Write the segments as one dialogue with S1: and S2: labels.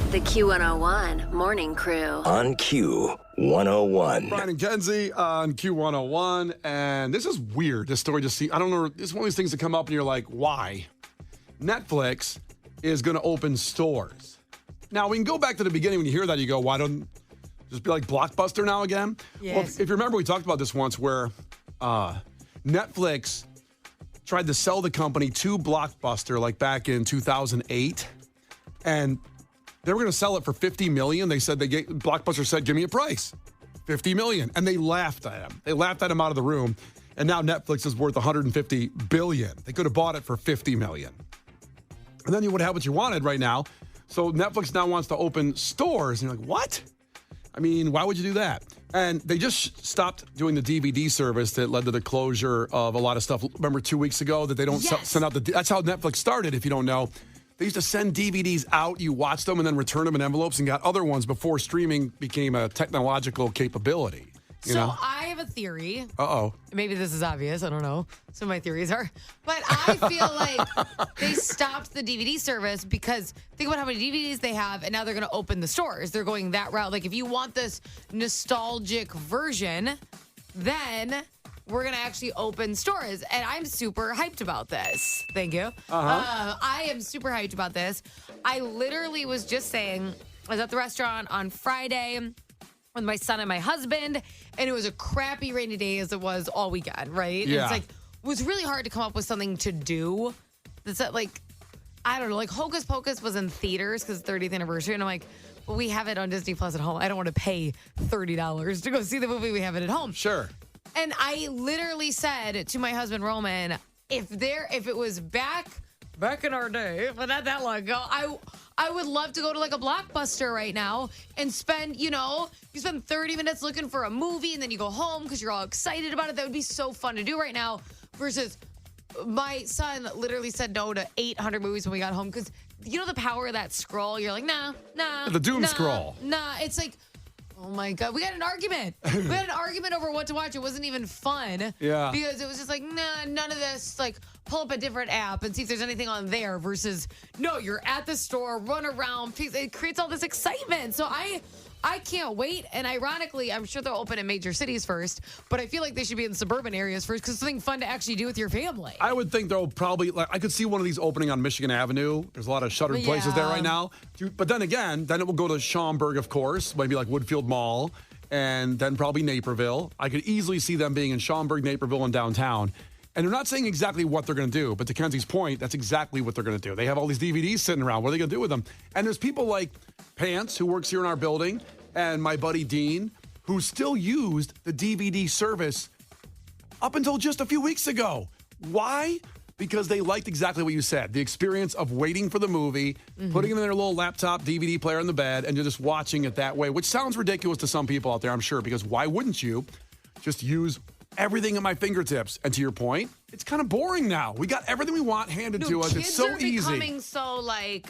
S1: The Q101 Morning Crew.
S2: On Q101.
S3: Brian and Kenzie on Q101. And this is weird. This story I don't know. It's one of these things that come up and you're like, why? Netflix is going to open stores. Now, we can go back to the beginning. When you hear that, you go, why don't just be like Blockbuster now again?
S4: Yes.
S3: Well, if you remember, we talked about this once where Netflix tried to sell the company to Blockbuster like back in 2008. And they were going to sell it for $50 million. Blockbuster said, give me a price, $50 million. And they laughed at him. They laughed at him out of the room. And now Netflix is worth $150 billion. They could have bought it for $50 million. And then you would have what you wanted right now. So Netflix now wants to open stores. And you're like, what? I mean, why would you do that? And they just stopped doing the DVD service that led to the closure of a lot of stuff. Remember 2 weeks ago that they don't send out that's how Netflix started, if you don't know. They used to send DVDs out, you watched them, and then return them in envelopes and got other ones before streaming became a technological capability. You know?
S4: I have a theory.
S3: Uh-oh.
S4: Maybe this is obvious. I don't know. Some of my theories are. But I feel like they stopped the DVD service because think about how many DVDs they have, and now they're going to open the stores. They're going that route. Like, if you want this nostalgic version, then we're going to actually open stores. And I'm super hyped about this. Thank you. I am super hyped about this. I literally was just saying, I was at the restaurant on Friday with my son and my husband, and it was a crappy rainy day as it was all weekend, right?
S3: Yeah.
S4: It's like, it was really hard to come up with something to do that's like, I don't know, like Hocus Pocus was in theaters because 30th anniversary, and I'm like, well, we have it on Disney Plus at home. I don't want to pay $30 to go see the movie. We have it at home.
S3: Sure.
S4: And I literally said to my husband, Roman, if it was back in our day, but not that long ago, I would love to go to like a Blockbuster right now and spend, you spend 30 minutes looking for a movie and then you go home because you're all excited about it. That would be so fun to do right now versus my son literally said no to 800 movies when we got home because you know the power of that scroll? You're like, nah.
S3: The doom scroll.
S4: Nah, it's like, oh my God, we had an argument. We had an argument over what to watch. It wasn't even fun.
S3: Yeah.
S4: Because it was just like, nah, none of this. Like, pull up a different app and see if there's anything on there versus, no, you're at the store, run around. It creates all this excitement. So I can't wait. And ironically, I'm sure they'll open in major cities first, but I feel like they should be in suburban areas first because it's something fun to actually do with your family.
S3: I would think they'll probably, I could see one of these opening on Michigan Avenue. There's a lot of shuttered places there right now. But then again, it will go to Schaumburg, of course, maybe like Woodfield Mall, and then probably Naperville. I could easily see them being in Schaumburg, Naperville, and downtown. And they're not saying exactly what they're going to do, but to Kenzie's point, that's exactly what they're going to do. They have all these DVDs sitting around. What are they going to do with them? And there's people like Pants, who works here in our building, and my buddy Dean, who still used the DVD service up until just a few weeks ago. Why? Because they liked exactly what you said. The experience of waiting for the movie, putting it in their little laptop DVD player in the bed, and you're just watching it that way, which sounds ridiculous to some people out there, I'm sure, because why wouldn't you just use everything at my fingertips? And to your point, it's kind of boring now. We got everything we want handed to us. It's so easy.
S4: Kids are becoming so like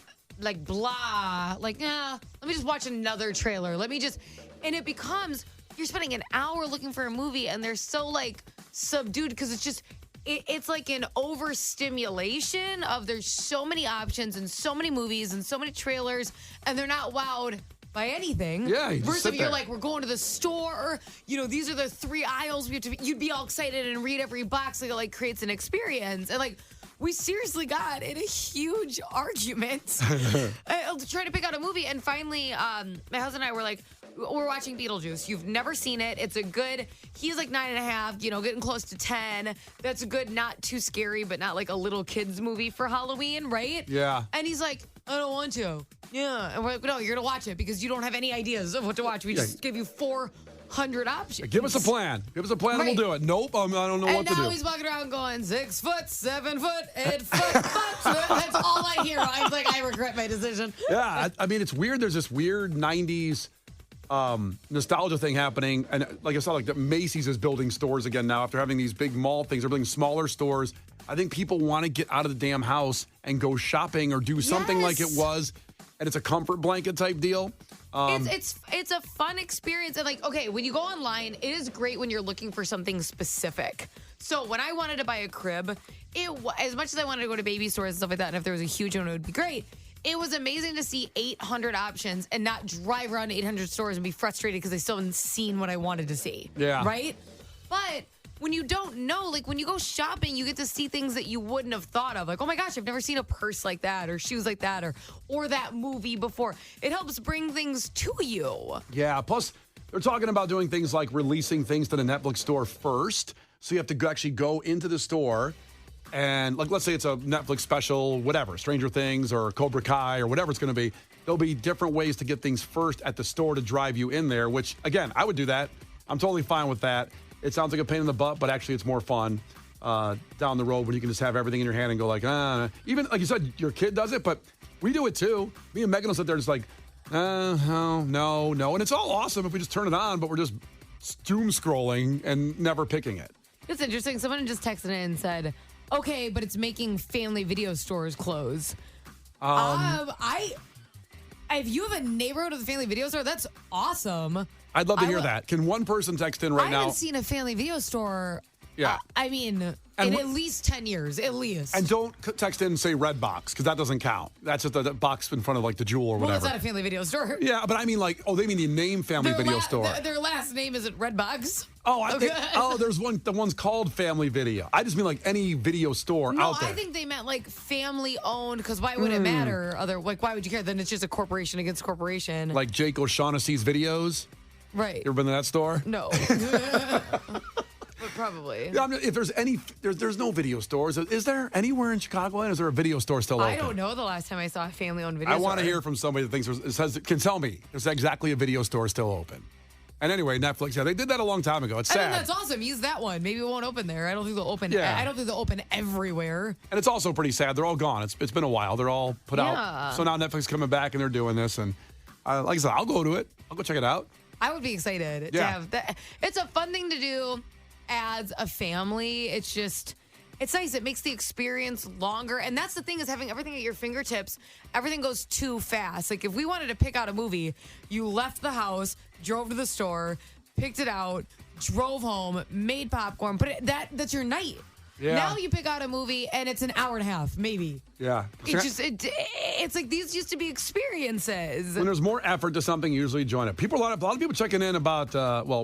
S4: blah, like, let me just watch another trailer. And it becomes, you're spending an hour looking for a movie and they're so like subdued because it's just, it's like an overstimulation of there's so many options and so many movies and so many trailers and they're not wowed by anything.
S3: Yeah, you just
S4: versus
S3: sit
S4: if you're
S3: there.
S4: like, we're going to the store, these are the 3 aisles we have to, you'd be all excited and read every box. Like, it like creates an experience. And like, we seriously got in a huge argument trying to pick out a movie. And finally, my husband and I were like, we're watching Beetlejuice. You've never seen it. It's a good, he's like 9.5, getting close to 10. That's a good, not too scary, but not like a little kid's movie for Halloween, right?
S3: Yeah.
S4: And he's like, I don't want to. Yeah. And we're like, no, you're going to watch it because you don't have any ideas of what to watch. We just give you 400 options.
S3: Give us a plan. Give us a plan and we'll do it. Nope, I don't know what to do.
S4: And now he's walking around going 6 foot, 7 foot, 8 foot, That's all I hear. I'm like, I regret my decision.
S3: Yeah, I mean, it's weird. There's this weird 90s nostalgia thing happening. And like I saw, like Macy's is building stores again now after having these big mall things. They're building smaller stores. I think people want to get out of the damn house and go shopping or do something like it was. And it's a comfort blanket type deal.
S4: It's a fun experience. And like, okay, when you go online, it is great when you're looking for something specific. So when I wanted to buy a crib, as much as I wanted to go to baby stores and stuff like that, and if there was a huge one, it would be great. it was amazing to see 800 options and not drive around 800 stores and be frustrated because I still haven't seen what I wanted to see.
S3: Yeah.
S4: Right? But when you don't know, like when you go shopping, you get to see things that you wouldn't have thought of. Like, oh my gosh, I've never seen a purse like that or shoes like that or that movie before. It helps bring things to you.
S3: Yeah. Plus, they're talking about doing things like releasing things to the Netflix store first. So you have to actually go into the store and, like, let's say it's a Netflix special, whatever, Stranger Things or Cobra Kai or whatever it's going to be. There'll be different ways to get things first at the store to drive you in there, which, again, I would do that. I'm totally fine with that. It sounds like a pain in the butt, but actually it's more fun down the road when you can just have everything in your hand and go like, even like you said, your kid does it, but we do it too. Me and Megan will sit there just like, no. And it's all awesome if we just turn it on, but we're just doom scrolling and never picking it.
S4: It's interesting. Someone just texted in and said, okay, but it's making family video stores close. If you have a neighborhood with a family video store, that's awesome.
S3: I'd love to hear that. Can one person text in right now?
S4: I haven't seen a family video store.
S3: Yeah.
S4: In at least 10 years, at least.
S3: And don't text in and say Red Box, because that doesn't count. That's just the box in front of like the Jewel or whatever.
S4: Well, it's not a family video store.
S3: Yeah, but I mean like, they mean the name family video store.
S4: Their last name isn't Redbox.
S3: Oh, there's one. The one's called Family Video. I just mean like any video store out there.
S4: I think they meant like family owned. Because why would it matter? Why would you care? Then it's just a corporation against corporation.
S3: Like Jake O'Shaughnessy's videos.
S4: Right.
S3: You ever been to that store?
S4: No. But probably.
S3: Yeah, I mean, if there's there's no video stores. Is there anywhere in Chicagoland? Is there a video store still open?
S4: I don't know the last time I saw a family-owned video store.
S3: I want to hear from somebody that can tell me there's exactly a video store still open. And anyway, Netflix, they did that a long time ago. It's sad.
S4: I think that's awesome. Use that one. Maybe it won't open there. I don't think they'll open.
S3: Yeah.
S4: I don't think they'll open everywhere.
S3: And it's also pretty sad. They're all gone. It's been a while. They're all put out. So now Netflix coming back and they're doing this. And like I said, I'll go to it. I'll go check it out.
S4: I would be excited to have that. It's a fun thing to do as a family. It's nice. It makes the experience longer. And that's the thing, is having everything at your fingertips. Everything goes too fast. Like if we wanted to pick out a movie, you left the house, drove to the store, picked it out, drove home, made popcorn, that's your night. Yeah. Now you pick out a movie and it's an hour and a half, maybe.
S3: Yeah.
S4: It's like these used to be experiences.
S3: When there's more effort to something, you usually join it. A lot of people checking in about,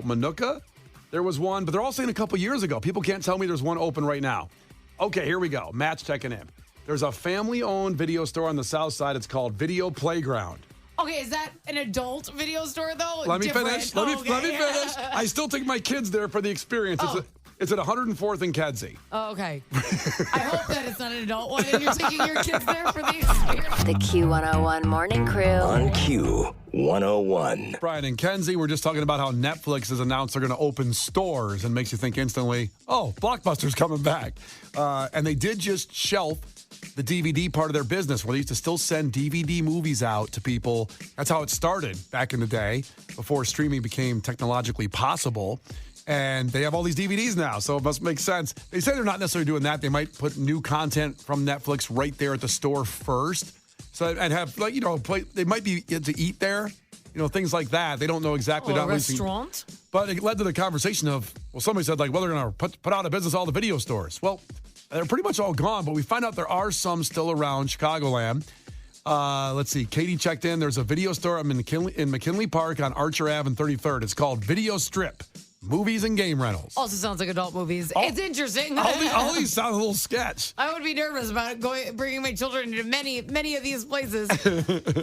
S3: Manuka. There was one, but they're all saying a couple years ago. People can't tell me there's one open right now. Okay, here we go. Matt's checking in. There's a family-owned video store on the south side. It's called Video Playground.
S4: Okay, is that an adult video store, though?
S3: Let me finish. Let me finish. I still take my kids there for the experience. It's at 104th and Kedzie.
S4: Oh, okay. I hope that it's not an adult one and you're taking your kids there for the experience.
S1: The Q101 Morning Crew.
S2: On Q101.
S3: Brian and Kenzie, we're just talking about how Netflix has announced they're going to open stores and makes you think instantly, oh, Blockbuster's coming back. And they did just shelf the DVD part of their business where they used to still send DVD movies out to people. That's how it started back in the day before streaming became technologically possible. And they have all these DVDs now, so it must make sense. They say they're not necessarily doing that. They might put new content from Netflix right there at the store first. So and have they might be to eat there, things like that. They don't know exactly.
S4: A restaurant.
S3: But it led to the conversation of, somebody said they're going to put out of business all the video stores. Well, they're pretty much all gone, but we find out there are some still around Chicagoland. Let's see. Katie checked in. There's a video store in McKinley Park on Archer Ave and 33rd. It's called Video Strip. Movies and game rentals.
S4: Also sounds like adult movies. It's interesting.
S3: All these sound a little sketch.
S4: I would be nervous about bringing my children to many of these places.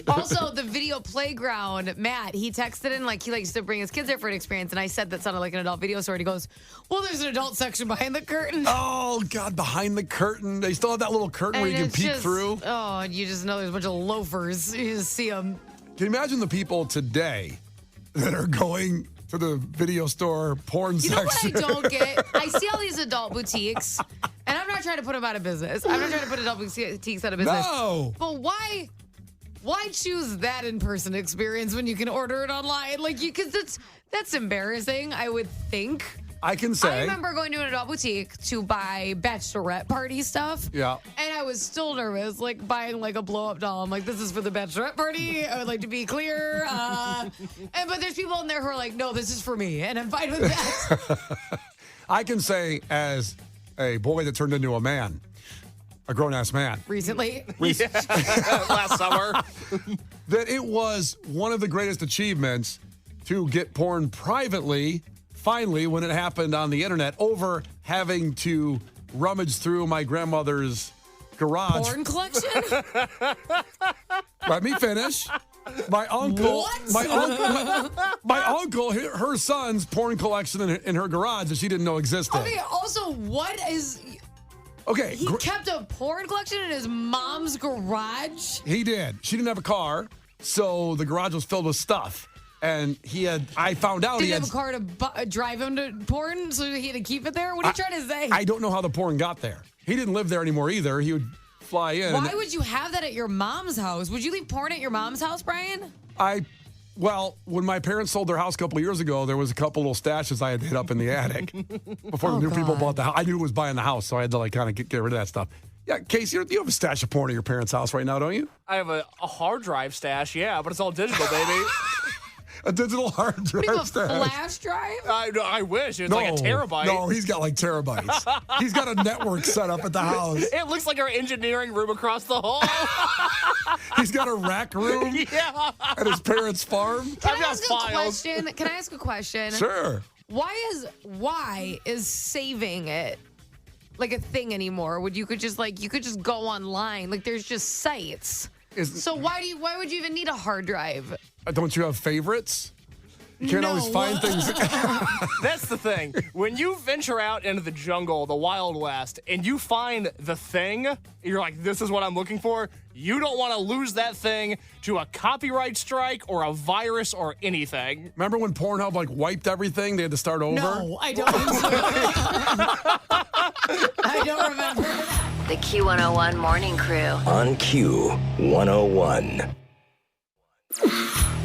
S4: Also, the Video Playground, Matt, he texted in like he likes to bring his kids there for an experience, and I said that sounded like an adult video store. And he goes, well, there's an adult section behind the curtain.
S3: Oh, God, behind the curtain. They still have that little curtain where you can peek through.
S4: Oh, and you just know there's a bunch of loafers. You just see them.
S3: Can you imagine the people today that are going to the video store porn section?
S4: You know what I don't get? I see all these adult boutiques, and I'm not trying to put them out of business. I'm not trying to put adult boutiques out of business.
S3: No.
S4: But why choose that in-person experience when you can order it online? Because that's embarrassing, I would think.
S3: I can say.
S4: I remember going to an adult boutique to buy bachelorette party stuff.
S3: Yeah.
S4: And I was still nervous, buying a blow-up doll. I'm like, this is for the bachelorette party. I would like to be clear. But there's people in there who are like, no, this is for me. And I'm fine with that.
S3: I can say, as a boy that turned into a man, a grown-ass man.
S4: Recently.
S5: Last summer.
S3: That it was one of the greatest achievements to get porn privately, finally, when it happened on the internet, over having to rummage through my grandmother's garage.
S4: Porn collection?
S3: Let me finish. My uncle, my uncle, her son's porn collection in her garage that she didn't know existed.
S4: Okay, also, what is...
S3: Okay.
S4: He kept a porn collection in his mom's garage?
S3: He did. She didn't have a car, so the garage was filled with stuff. And I found out
S4: Did
S3: he
S4: he
S3: had...
S4: have a car to drive him to porn, so he had to keep it there? What are you trying to say?
S3: I don't know how the porn got there. He didn't live there anymore either. He would fly in.
S4: Why would you have that at your mom's house? Would you leave porn at your mom's house, Brian?
S3: Well, when my parents sold their house a couple of years ago, there was a couple little stashes I had to hit up in the attic before the new people bought the house. I knew it was buying the house, so I had to kind of get rid of that stuff. Yeah, Casey, you have a stash of porn at your parents' house right now, don't you?
S5: I have a hard drive stash, yeah, but it's all digital, baby.
S3: A digital hard drive
S4: What do you have, a
S3: stash.
S4: flash drive?
S5: I wish. It's like a terabyte.
S3: No, he's got like terabytes. He's got a network set up at the house.
S5: It looks like our engineering room across the hall.
S3: He's got a rack room at his parents' farm.
S4: Can
S5: I've
S4: I
S5: got
S4: ask
S5: files.
S4: a question? Can I ask a question?
S3: Sure.
S4: Why is saving it like a thing anymore? You could just go online. Like there's just sites. So why would you even need a hard drive?
S3: Don't you have favorites? You can't always find things.
S5: That's the thing. When you venture out into the jungle, the Wild West, and you find the thing, you're like, this is what I'm looking for. You don't want to lose that thing to a copyright strike or a virus or anything.
S3: Remember when Pornhub wiped everything? They had to start over?
S4: No, I don't. I don't remember that.
S1: The Q101 Morning Crew.
S2: On Q101.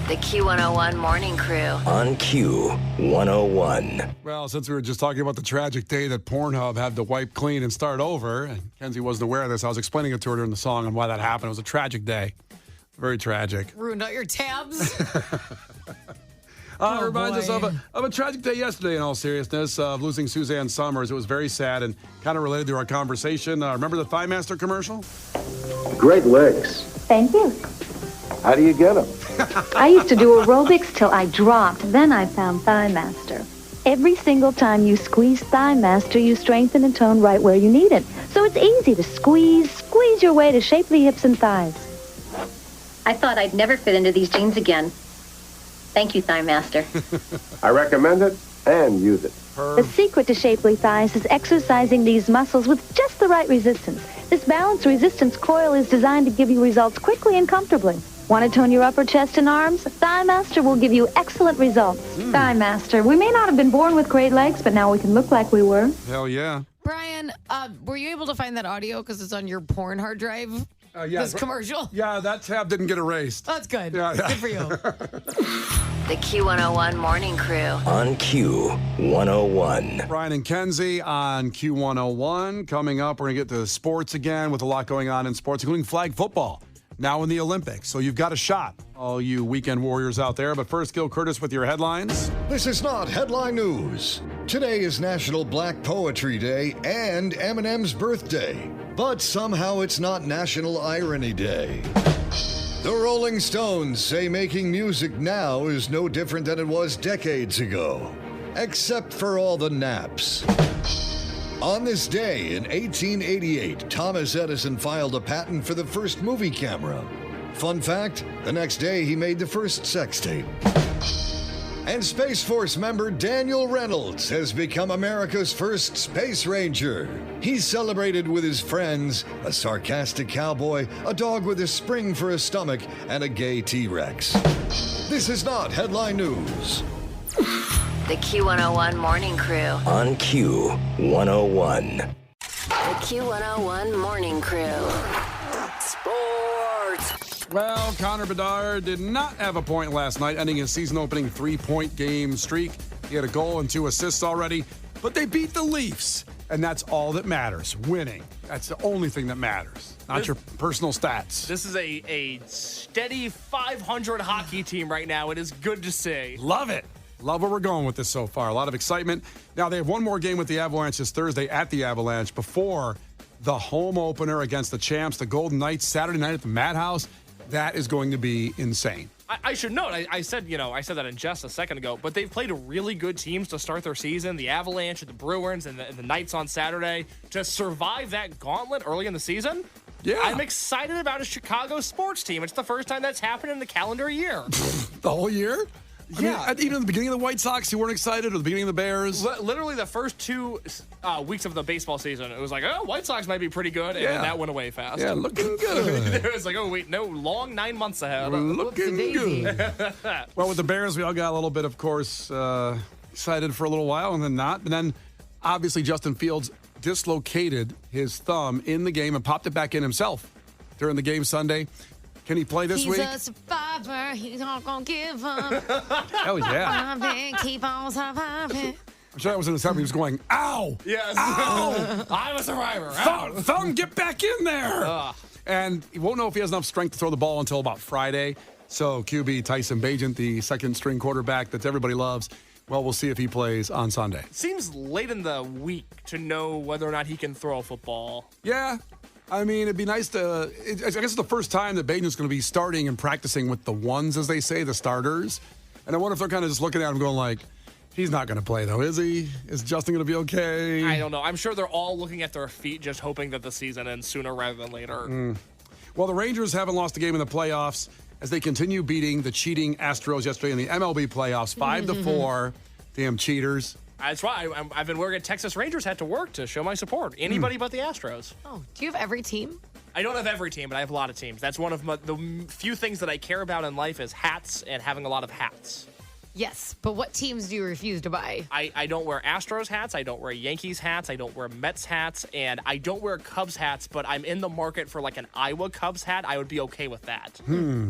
S1: The Q101 Morning Crew.
S2: On Q101.
S3: Well, since we were just talking about the tragic day that Pornhub had to wipe clean and start over, and Kenzie wasn't aware of this, I was explaining it to her during the song and why that happened. It was a tragic day. Very tragic.
S4: Ruined out your tabs.
S3: Reminds us of a tragic day yesterday, in all seriousness, of losing Suzanne Summers. It was very sad and kind of related to our conversation. Remember the Thigh Master commercial?
S6: Great legs.
S7: Thank you.
S6: How do you get them?
S7: I used to do aerobics till I dropped. Then I found Thigh Master. Every single time you squeeze Thigh Master, you strengthen and tone right where you need it. So it's easy to squeeze your way to shapely hips and thighs. I thought I'd never fit into these jeans again. Thank you, Thigh Master.
S6: I recommend it and use it.
S7: The secret to shapely thighs is exercising these muscles with just the right resistance. This balanced resistance coil is designed to give you results quickly and comfortably. Want to tone your upper chest and arms? Thigh Master will give you excellent results. Thigh Master. We may not have been born with great legs, but now we can look like we were.
S3: Hell yeah.
S4: Brian, were you able to find that audio because it's on your porn hard drive?
S3: Yeah.
S4: This commercial?
S3: Yeah, that tab didn't get erased.
S4: That's good.
S3: Yeah.
S4: Good for you.
S1: The Q101 Morning Crew.
S2: On Q101.
S3: Brian and Kenzie on Q101. Coming up, we're going to get to sports again with a lot going on in sports, including flag football. Now in the Olympics. So you've got a shot, all you weekend warriors out there. But first, Gil Curtis with your headlines.
S8: This is not headline news. Today is National Black Poetry Day and Eminem's birthday. But somehow it's not National Irony Day. The Rolling Stones say making music now is no different than it was decades ago. Except for all the naps. On this day in 1888, Thomas Edison filed a patent for the first movie camera. Fun fact, the next day he made the first sex tape. And Space Force member Daniel Reynolds has become America's first Space Ranger. He's celebrated with his friends, a sarcastic cowboy, a dog with a spring for a stomach, and a gay T-Rex. This is not headline news.
S1: The Q101 Morning Crew.
S2: On Q101.
S1: The Q101 Morning Crew. Sports.
S3: Well, Connor Bedard did not have a point last night, ending his season-opening three-point game streak. He had a goal and 2 assists already, but they beat the Leafs, and that's all that matters, winning. That's the only thing that matters, not your personal stats.
S5: This is a steady 500 hockey team right now. It is good to see.
S3: Love it. Love where we're going with this so far. A lot of excitement. Now, they have one more game with the Avalanche this Thursday at the Avalanche before the home opener against the champs, the Golden Knights, Saturday night at the Madhouse. That is going to be insane.
S5: I should note, I said that in just a second ago, but they've played really good teams to start their season, the Avalanche, the Bruins, and the Knights on Saturday. To survive that gauntlet early in the season,
S3: Yeah.
S5: I'm excited about a Chicago sports team. It's the first time that's happened in the calendar year.
S3: The whole year? I
S5: Yeah.
S3: mean, even at the beginning of the White Sox, you weren't excited, or the beginning of the Bears?
S5: Literally the first 2 weeks of the baseball season, it was like, oh, White Sox might be pretty good, and then that went away fast.
S3: Yeah, looking good.
S5: It was like, oh, wait, no, long 9 months ahead.
S3: Looking
S4: Whoopsie-daisy.
S3: good. Well, with the Bears, we all got a little bit, of course, excited for a little while, and then not. But then, obviously, Justin Fields dislocated his thumb in the game and popped it back in himself during the game Sunday. Can he play this week?
S4: He's a survivor. He's not going to give up.
S3: Hell yeah.
S4: Keep on surviving.
S3: I'm sure that was in the summer. He was going, ow!
S5: Yes.
S3: Ow!
S5: I'm a survivor.
S3: Thumb, get back in there! And he won't know if he has enough strength to throw the ball until about Friday. So QB Tyson Bagent, the second-string quarterback that everybody loves, well, we'll see if he plays on Sunday.
S5: Seems late in the week to know whether or not he can throw a football.
S3: Yeah. I mean, it'd be nice to. I guess it's the first time that Bagent's going to be starting and practicing with the ones, as they say, the starters. And I wonder if they're kind of just looking at him going like, he's not going to play, though, is he? Is Justin going to be okay?
S5: I don't know. I'm sure they're all looking at their feet, just hoping that the season ends sooner rather than later.
S3: Well, the Rangers haven't lost a game in the playoffs as they continue beating the cheating Astros yesterday in the MLB playoffs, 5-4. Damn cheaters.
S5: That's why I've been wearing a Texas Rangers hat to work to show my support. Anybody but the Astros.
S4: Oh, do you have every team?
S5: I don't have every team, but I have a lot of teams. That's one of the few things that I care about in life is hats and having a lot of hats.
S4: Yes, but what teams do you refuse to buy?
S5: I don't wear Astros hats. I don't wear Yankees hats. I don't wear Mets hats. And I don't wear Cubs hats, but I'm in the market for like an Iowa Cubs hat. I would be okay with that.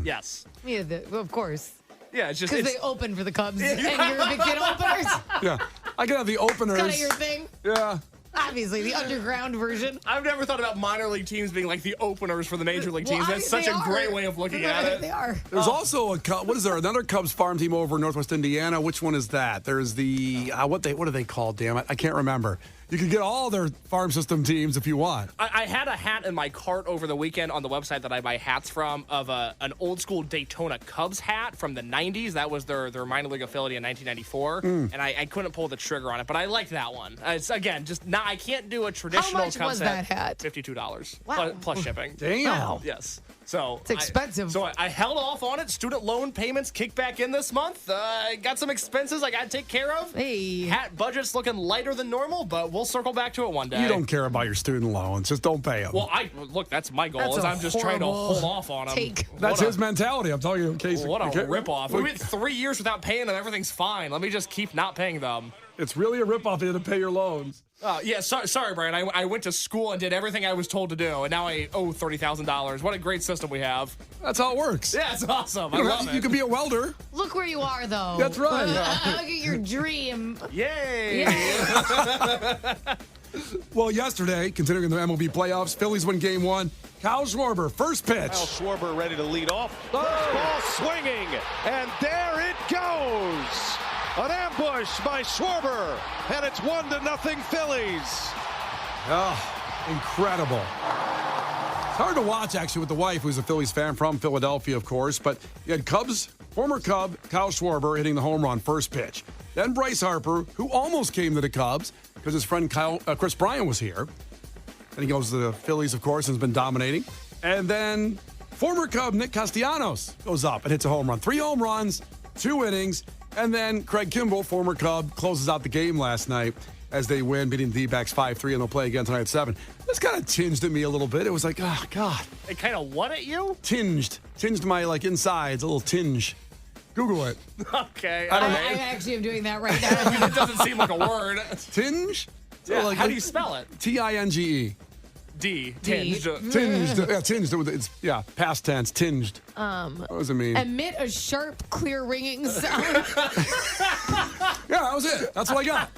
S5: Yes.
S4: Yeah, of course.
S5: Yeah, it's just...
S4: Because they open for the Cubs, and you're a big kid openers.
S3: Yeah. I can have the openers.
S4: Kind of your thing.
S3: Yeah.
S4: Obviously, the underground version.
S5: I've never thought about minor league teams being like the openers for the major league teams. That's such a great way of looking at it.
S4: They are.
S3: There's also another Cubs farm team over in Northwest Indiana. Which one is that? There's the what are they called? Damn it, I can't remember. You can get all their farm system teams if you want.
S5: I had a hat in my cart over the weekend on the website that I buy hats from of an old school Daytona Cubs hat from the 90s. That was their minor league affiliate in 1994. And I couldn't pull the trigger on it, but I liked that one. It's again, I can't do a traditional
S4: How much
S5: Cubs
S4: was that hat?
S5: $52
S4: Wow.
S5: plus shipping.
S3: Damn.
S4: Wow.
S5: Yes. So
S4: It's expensive.
S5: I held off on it. Student loan payments kicked back in this month. Got some expenses I got to take care of.
S4: Hey.
S5: Hat budget's looking lighter than normal, but we'll circle back to it one day.
S3: You don't care about your student loans. Just don't pay them.
S5: Well, look, that's my goal.
S4: That's
S5: Is
S4: a
S5: I'm just trying to
S4: horrible
S5: hold off on them.
S4: take.
S3: That's his mentality. I'm telling you, in case.
S5: What a
S3: okay,
S5: ripoff. We went 3 years without paying them. Everything's fine. Let me just keep not paying them.
S3: It's really a ripoff. You to pay your loans.
S5: Yeah, sorry, Brian. I went to school and did everything I was told to do, and now I owe $30,000. What a great system we have.
S3: That's how it works.
S5: Yeah, it's awesome. I love it.
S3: You can be a welder.
S4: Look where you are, though.
S3: That's right.
S4: Look at your dream.
S5: Yay!
S4: Yeah.
S3: Well, yesterday, continuing the MLB playoffs, Phillies win Game 1. Kyle Schwarber, first pitch.
S9: Kyle Schwarber ready to lead off. First ball swinging, and there it goes. An ambush by Schwarber, and it's 1-0 Phillies.
S3: Oh, incredible. It's hard to watch, actually, with the wife, who's a Phillies fan from Philadelphia, of course. But you had former Cub, Kyle Schwarber, hitting the home run, first pitch. Then Bryce Harper, who almost came to the Cubs because his friend Chris Bryant was here. Then he goes to the Phillies, of course, and has been dominating. And then former Cub Nick Castellanos goes up and hits a home run. 3 home runs, 2 innings. And then Craig Kimbrell, former Cub, closes out the game last night as they win, beating the D-backs 5-3, and they'll play again tonight at 7. This kind of tinged at me a little bit. It was like, oh, God.
S5: It kind of what at you?
S3: Tinged my, insides, a little tinge. Google it.
S5: Okay.
S4: I actually am doing that right now.
S5: It doesn't seem like a word.
S3: Tinge?
S5: Yeah, how do you spell it?
S3: T-I-N-G-E.
S5: D.
S4: D.
S5: Tinged.
S3: Tinged. Yeah, tinged. It's, past tense. Tinged. What does it mean?
S4: Emit a sharp, clear ringing sound.
S3: Yeah, that was it. That's what I got.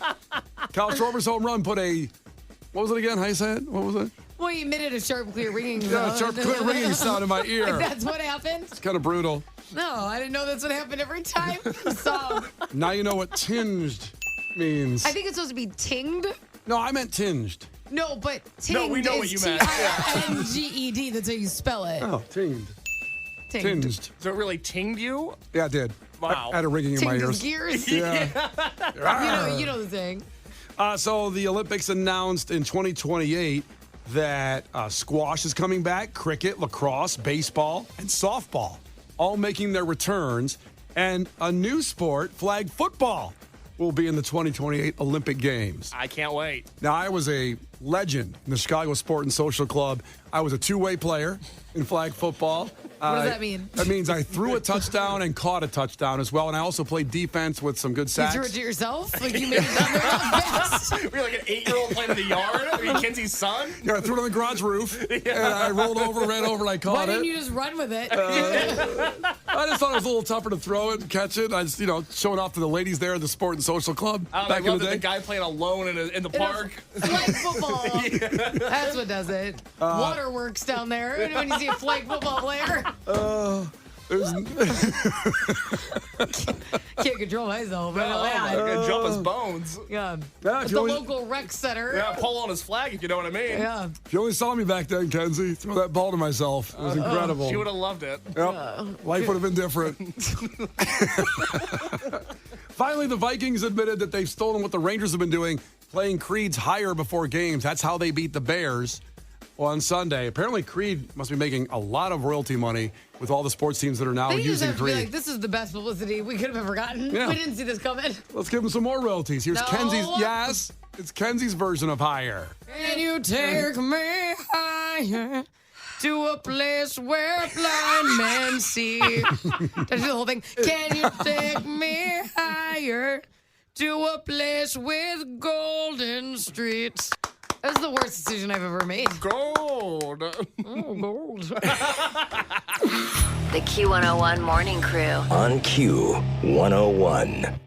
S3: Kyle Schwarber's home run put what was it again? How you say it? What was it?
S4: Well, you emitted a sharp, clear ringing sound.
S3: Yeah, sharp, clear ringing sound in my ear.
S4: Like that's what happened?
S3: It's kind of brutal.
S4: No, I didn't know that's what happened every time. So
S3: Now you know what tinged means.
S4: I think it's supposed to be tinged.
S3: No, I meant tinged.
S4: No, but tinged
S5: No, we know what
S4: is
S5: you meant.
S4: T-I-N-G-E-D. That's how you spell it.
S3: Oh, tinged.
S4: Tinged.
S3: Tinged.
S5: So it really tinged you?
S3: Yeah, I did.
S5: Wow.
S3: I had a ringing in my
S4: Tinged
S3: ears.
S4: his gears.
S3: Yeah.
S4: You know the thing.
S3: So the Olympics announced in 2028 that squash is coming back, cricket, lacrosse, baseball, and softball, all making their returns. And a new sport, flag football, will be in the 2028 Olympic Games.
S5: I can't wait.
S3: Now, I was a legend in the Chicago Sport and Social Club. I was a two-way player in flag football.
S4: What does that mean?
S3: That means I threw a touchdown and caught a touchdown as well, and I also played defense with some good
S4: You
S3: sacks.
S4: threw it to yourself? Like you made it down there that fast?
S5: We're like an 8-year-old playing in the yard. Are you Kenzie's son?
S3: Yeah, I threw it on the garage roof, and I rolled over, ran over, and I caught
S4: Why
S3: it.
S4: didn't you just run with it?
S3: I just thought it was a little tougher to throw it and catch it. I just, showing off to the ladies there at the Sport and Social Club
S5: I
S3: back in
S5: love
S3: the
S5: that
S3: day.
S5: the guy playing alone in the park.
S4: Flag football. That's what does it. Waterworks down there. When you see a flag football player. Can't control myself. I know that.
S5: Gonna jump his bones.
S4: Yeah.
S3: Yeah,
S4: At
S3: if
S4: the
S3: you only-
S4: local rec center.
S5: Yeah, pull on his flag if you know what I mean.
S4: Yeah.
S3: If you only saw me back then, Kenzie, throw that ball to myself. It was incredible.
S5: She would have loved it.
S3: Yep. Life would have been different. Finally, the Vikings admitted that they've stolen what the Rangers have been doing, playing Creed's higher before games. That's how they beat the Bears on Sunday. Apparently, Creed must be making a lot of royalty money with all the sports teams that are now
S4: They just
S3: using
S4: have to be
S3: Creed.
S4: like, this is the best publicity we could have ever gotten.
S3: Yeah.
S4: We didn't see this coming.
S3: Let's give them some more royalties. Here's
S4: No.
S3: Kenzie's. Yes, it's Kenzie's version of higher.
S4: Can you take me higher to a place where blind men see? That's the whole thing. Can you take me higher to a place with golden streets? That's the worst decision I've ever made.
S5: Gold.
S4: Oh, gold.
S1: The Q101 Morning Crew.
S2: On Q101.